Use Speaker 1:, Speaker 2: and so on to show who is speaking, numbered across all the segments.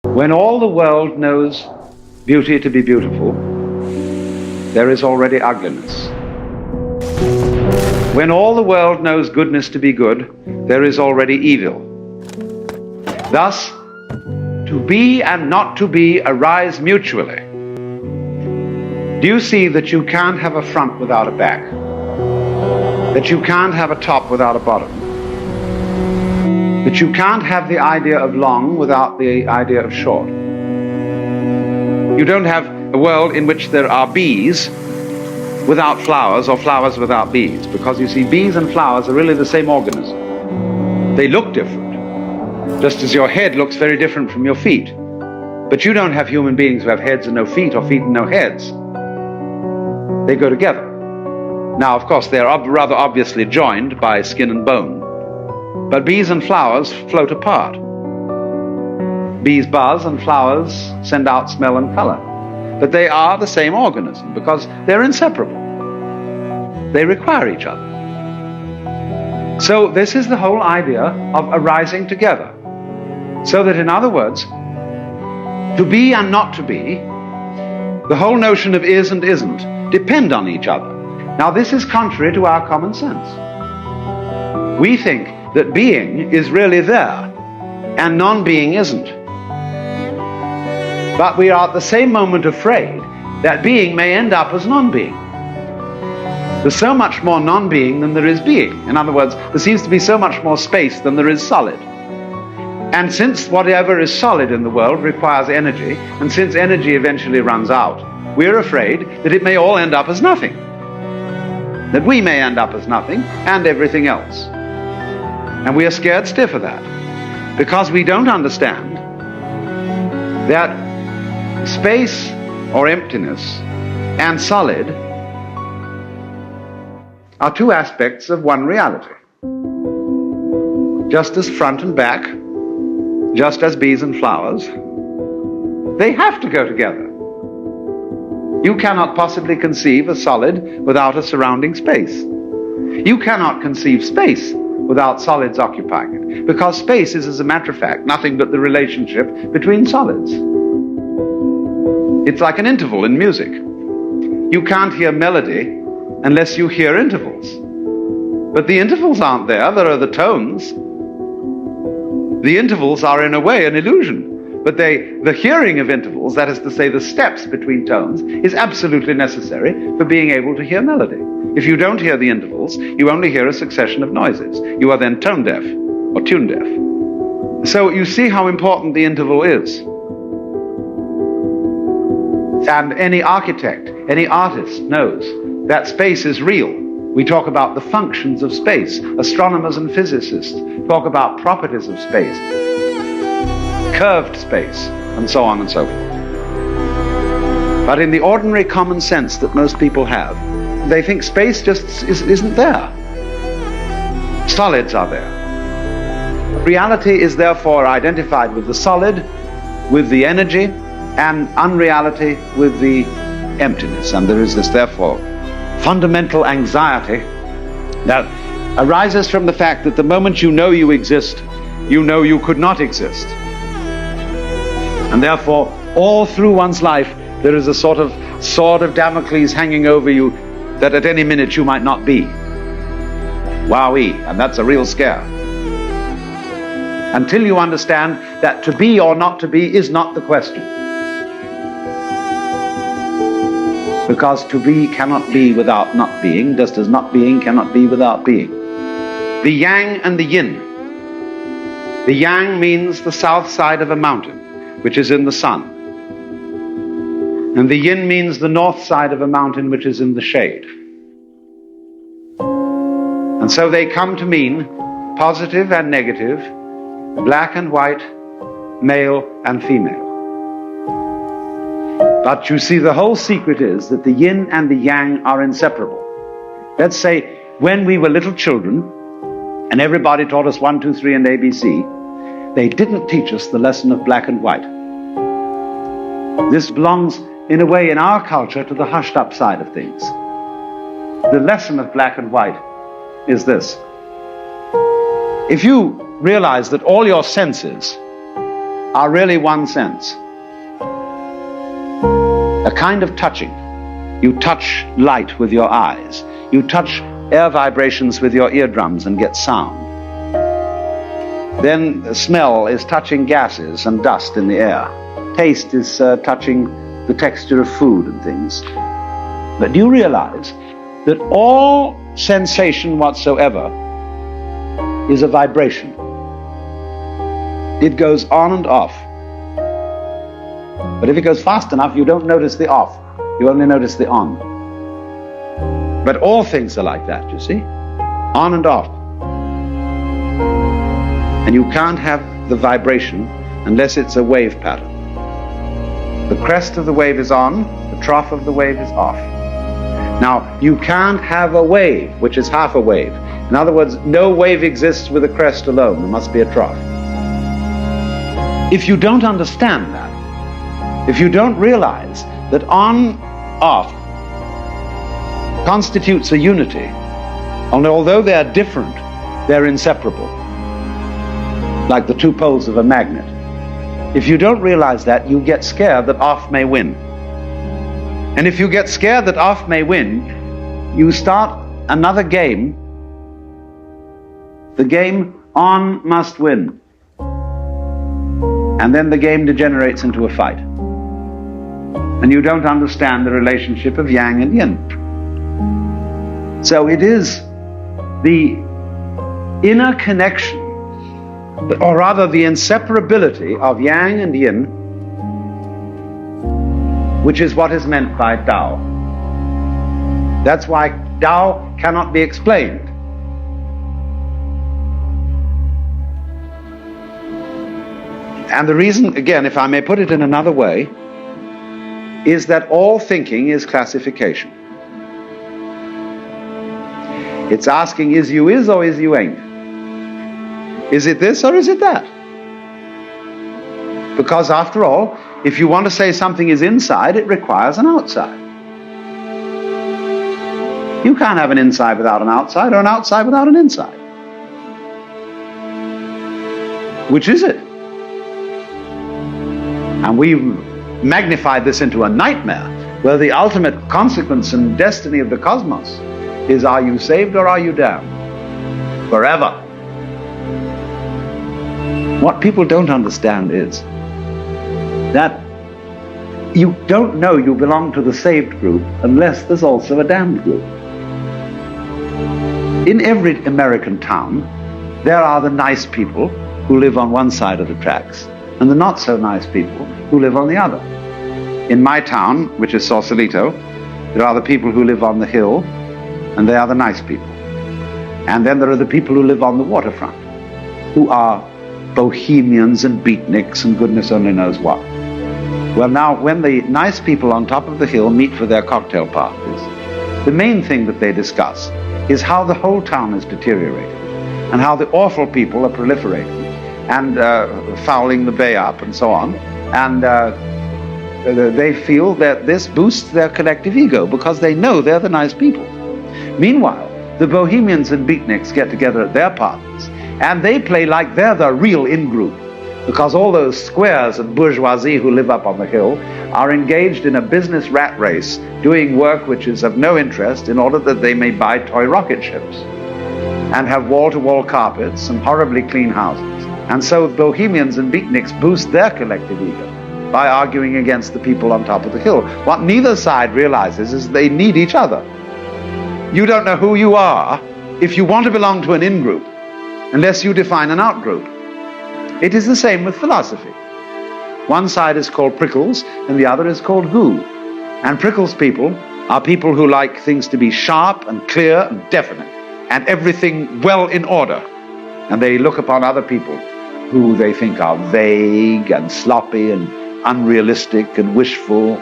Speaker 1: When all the world knows beauty to be beautiful, there is already ugliness. When all the world knows goodness to be good, there is already evil. Thus, to be and not to be arise mutually. Do you see that you can't have a front without a back? That you can't have a top without a bottom? That you can't have the idea of long without the idea of short? You don't have a world in which there are bees without flowers or flowers without bees, because you see, bees and flowers are really the same organism. They look different, just as your head looks very different from your feet. But you don't have human beings who have heads and no feet, or feet and no heads. They go together. Now, of course, they're rather obviously joined by skin and bone. But bees and flowers float apart. Bees buzz and flowers send out smell and color. But they are the same organism because they're inseparable. They require each other. So this is the whole idea of arising together. So that, in other words, to be and not to be, the whole notion of is and isn't, depend on each other. Now, this is contrary to our common sense. We think that being is really there and non-being isn't. But we are at the same moment afraid that being may end up as non-being. There's so much more non-being than there is being. In other words, there seems to be so much more space than there is solid. And since whatever is solid in the world requires energy, and since energy eventually runs out, we're afraid that it may all end up as nothing. That we may end up as nothing and everything else. And we are scared stiff of that, because we don't understand that space or emptiness and solid are two aspects of one reality. Just as front and back, just as bees and flowers, they have to go together. You cannot possibly conceive a solid without a surrounding space. You cannot conceive space without solids occupying it, because space is, as a matter of fact, nothing but the relationship between solids. It's like an interval in music. You can't hear melody unless you hear intervals. But the intervals aren't there, there are the tones. The intervals are, in a way, an illusion. But the hearing of intervals, that is to say the steps between tones, is absolutely necessary for being able to hear melody. If you don't hear the intervals, you only hear a succession of noises. You are then tone deaf or tune deaf. So you see how important the interval is. And any architect, any artist knows that space is real. We talk about the functions of space. Astronomers and physicists talk about properties of space, curved space, and so on and so forth. But in the ordinary common sense that most people have, they think space just isn't there. Solids are there. Reality is therefore identified with the solid, with the energy, and unreality with the emptiness. And there is this, therefore, fundamental anxiety that arises from the fact that the moment you know you exist, you know you could not exist. And therefore, all through one's life, there is a sort of sword of Damocles hanging over you that at any minute you might not be. Wowee, and that's a real scare. Until you understand that to be or not to be is not the question. Because to be cannot be without not being, just as not being cannot be without being. The yang and the yin. The yang means the south side of a mountain, which is in the sun. And the yin means the north side of a mountain, which is in the shade. And so they come to mean positive and negative, black and white, male and female. But you see, the whole secret is that the yin and the yang are inseparable. Let's say when we were little children and everybody taught us 1, 2, 3 and ABC, they didn't teach us the lesson of black and white. This belongs in a way in our culture to the hushed up side of things. The lesson of black and white is this. If you realize that all your senses are really one sense. A kind of touching. You touch light with your eyes. You touch air vibrations with your eardrums and get sound. Then smell is touching gases and dust in the air. Taste is touching the texture of food and things. But do you realize that all sensation whatsoever is a vibration? It goes on and off. But if it goes fast enough, you don't notice the off. You only notice the on. But all things are like that, you see? On and off. And you can't have the vibration unless it's a wave pattern. The crest of the wave is on, the trough of the wave is off. Now, you can't have a wave, which is half a wave. In other words, no wave exists with a crest alone. There must be a trough. If you don't understand that, if you don't realize that on, off constitutes a unity, and although they are different, they're inseparable, like the two poles of a magnet. If you don't realize that, you get scared that off may win. And if you get scared that off may win, you start another game. The game on must win. And then the game degenerates into a fight. And you don't understand the relationship of yang and yin. So it is the inner connection, or rather the inseparability of yang and yin, which is what is meant by Tao. That's why Tao cannot be explained. And the reason, again, if I may put it in another way, is that all thinking is classification. It's asking, is you is or is you ain't? Is it this or is it that? Because after all, if you want to say something is inside, it requires an outside. You can't have an inside without an outside, or an outside without an inside. Which is it? And we've magnified this into a nightmare, where the ultimate consequence and destiny of the cosmos is, are you saved or are you damned? Forever. What people don't understand is that you don't know you belong to the saved group unless there's also a damned group. In every American town, there are the nice people who live on one side of the tracks and the not so nice people who live on the other. In my town, which is Sausalito, there are the people who live on the hill, and they are the nice people. And then there are the people who live on the waterfront, who are bohemians and beatniks and goodness only knows what. Well, now, when the nice people on top of the hill meet for their cocktail parties, the main thing that they discuss is how the whole town is deteriorating, and how the awful people are proliferating and fouling the bay up and so on. And they feel that this boosts their collective ego because they know they're the nice people. Meanwhile, the bohemians and beatniks get together at their parties and they play like they're the real in-group, because all those squares of bourgeoisie who live up on the hill are engaged in a business rat race, doing work which is of no interest in order that they may buy toy rocket ships and have wall-to-wall carpets and horribly clean houses. And so bohemians and beatniks boost their collective ego by arguing against the people on top of the hill. What neither side realizes is they need each other. You don't know who you are if you want to belong to an in-group unless you define an out-group. It is the same with philosophy. One side is called prickles and the other is called goo. And prickles people are people who like things to be sharp and clear and definite and everything well in order. And they look upon other people who they think are vague and sloppy and unrealistic and wishful,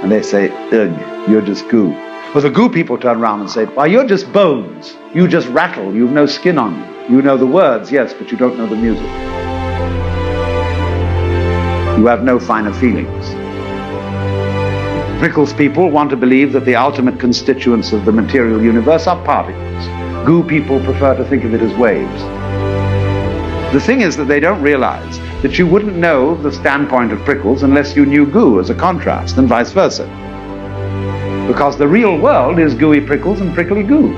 Speaker 1: and they say, ugh, you're just goo. Well, the goo people turn around and say, why, you're just bones. You just rattle. You've no skin on you. You know the words, yes, but you don't know the music. You have no finer feelings. Prickles people want to believe that the ultimate constituents of the material universe are particles. Goo people prefer to think of it as waves. The thing is that they don't realize that you wouldn't know the standpoint of prickles unless you knew goo as a contrast, and vice versa. Because the real world is gooey prickles and prickly goo.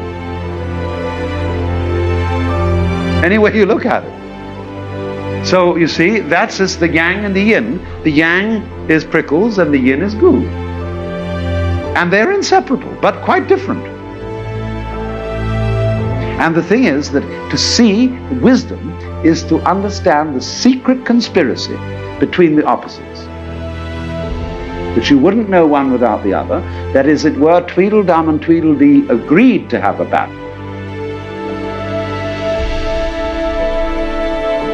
Speaker 1: Any way you look at it. So you see, that's just the yang and the yin. The yang is prickles and the yin is goo. And they're inseparable, but quite different. And the thing is that to see wisdom is to understand the secret conspiracy between the opposites. That you wouldn't know one without the other. That is, it were Tweedledum and Tweedledee agreed to have a battle.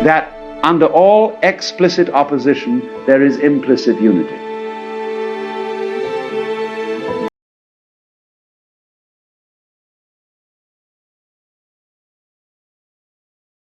Speaker 1: That under all explicit opposition, there is implicit unity.